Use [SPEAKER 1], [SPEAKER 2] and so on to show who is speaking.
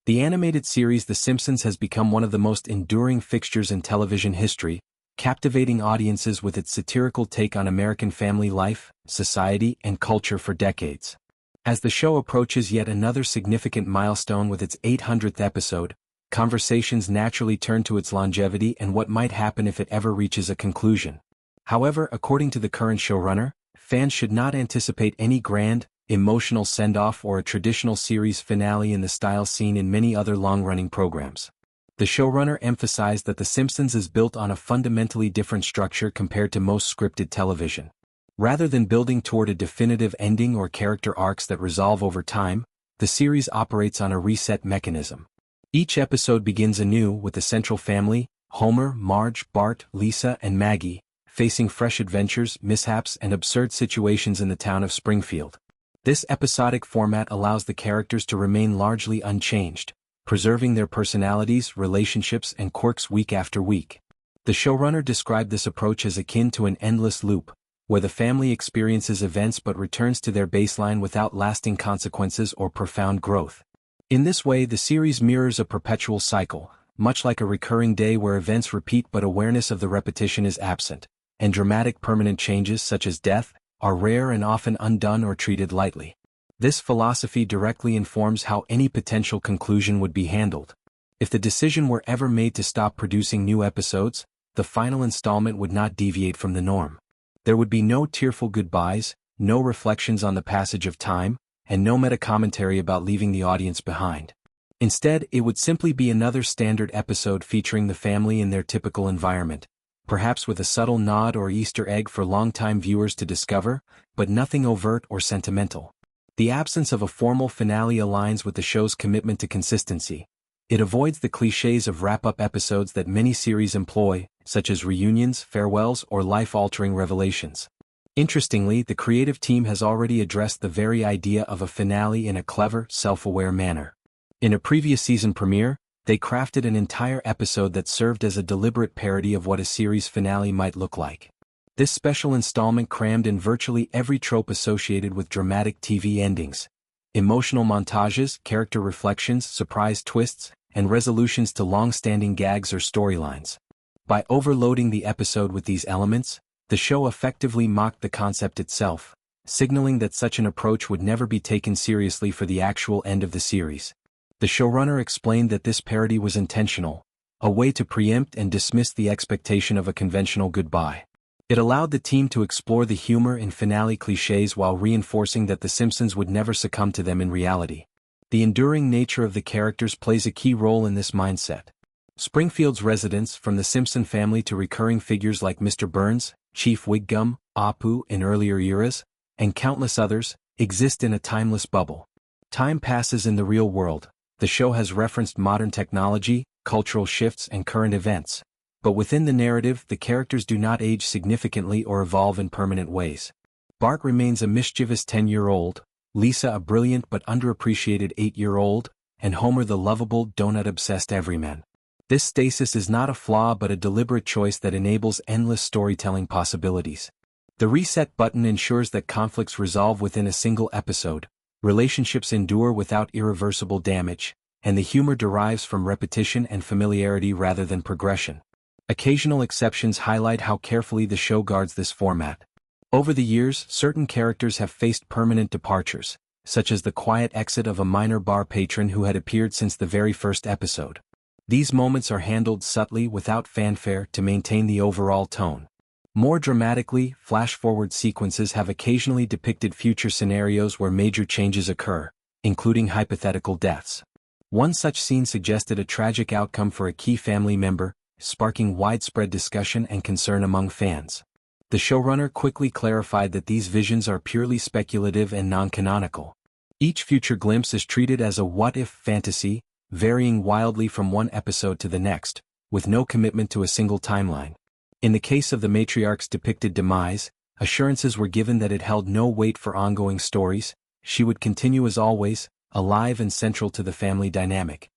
[SPEAKER 1] The animated series The Simpsons has become one of the most enduring fixtures in television history, captivating audiences with its satirical take on American family life, society, and culture for decades. As the show approaches yet another significant milestone with its 800th episode, conversations naturally turn to its longevity and what might happen if it ever reaches a conclusion. However, according to the current showrunner, fans should not anticipate any grand, emotional send-off or a traditional series finale in the style seen in many other long-running programs. The showrunner emphasized that The Simpsons is built on a fundamentally different structure compared to most scripted television. Rather than building toward a definitive ending or character arcs that resolve over time, the series operates on a reset mechanism. Each episode begins anew with the central family, Homer, Marge, Bart, Lisa, and Maggie, facing fresh adventures, mishaps, and absurd situations in the town of Springfield. This episodic format allows the characters to remain largely unchanged, preserving their personalities, relationships, and quirks week after week. The showrunner described this approach as akin to an endless loop, where the family experiences events but returns to their baseline without lasting consequences or profound growth. In this way, the series mirrors a perpetual cycle, much like a recurring day where events repeat but awareness of the repetition is absent, and dramatic permanent changes such as death are rare and often undone or treated lightly. This philosophy directly informs how any potential conclusion would be handled. If the decision were ever made to stop producing new episodes, the final installment would not deviate from the norm. There would be no tearful goodbyes, no reflections on the passage of time, and no meta-commentary about leaving the audience behind. Instead, it would simply be another standard episode featuring the family in their typical environment, perhaps with a subtle nod or Easter egg for longtime viewers to discover, but nothing overt or sentimental. The absence of a formal finale aligns with the show's commitment to consistency. It avoids the clichés of wrap-up episodes that many series employ, such as reunions, farewells, or life-altering revelations. Interestingly, the creative team has already addressed the very idea of a finale in a clever, self-aware manner. In a previous season premiere, they crafted an entire episode that served as a deliberate parody of what a series finale might look like. This special installment crammed in virtually every trope associated with dramatic TV endings: emotional montages, character reflections, surprise twists, and resolutions to long-standing gags or storylines. By overloading the episode with these elements, the show effectively mocked the concept itself, signaling that such an approach would never be taken seriously for the actual end of the series. The showrunner explained that this parody was intentional, a way to preempt and dismiss the expectation of a conventional goodbye. It allowed the team to explore the humor and finale clichés while reinforcing that The Simpsons would never succumb to them in reality. The enduring nature of the characters plays a key role in this mindset. Springfield's residents, from the Simpson family to recurring figures like Mr. Burns, Chief Wiggum, Apu in earlier eras, and countless others, exist in a timeless bubble. Time passes in the real world. The show has referenced modern technology, cultural shifts, and current events. But within the narrative, the characters do not age significantly or evolve in permanent ways. Bart remains a mischievous 10-year-old, Lisa a brilliant but underappreciated 8-year-old, and Homer the lovable, donut-obsessed everyman. This stasis is not a flaw but a deliberate choice that enables endless storytelling possibilities. The reset button ensures that conflicts resolve within a single episode, relationships endure without irreversible damage, and the humor derives from repetition and familiarity rather than progression. Occasional exceptions highlight how carefully the show guards this format. Over the years, certain characters have faced permanent departures, such as the quiet exit of a minor bar patron who had appeared since the very first episode. These moments are handled subtly without fanfare to maintain the overall tone. More dramatically, flash-forward sequences have occasionally depicted future scenarios where major changes occur, including hypothetical deaths. One such scene suggested a tragic outcome for a key family member, sparking widespread discussion and concern among fans. The showrunner quickly clarified that these visions are purely speculative and non-canonical. Each future glimpse is treated as a what-if fantasy, varying wildly from one episode to the next, with no commitment to a single timeline. In the case of the matriarch's depicted demise, assurances were given that it held no weight for ongoing stories. She would continue as always, alive and central to the family dynamic.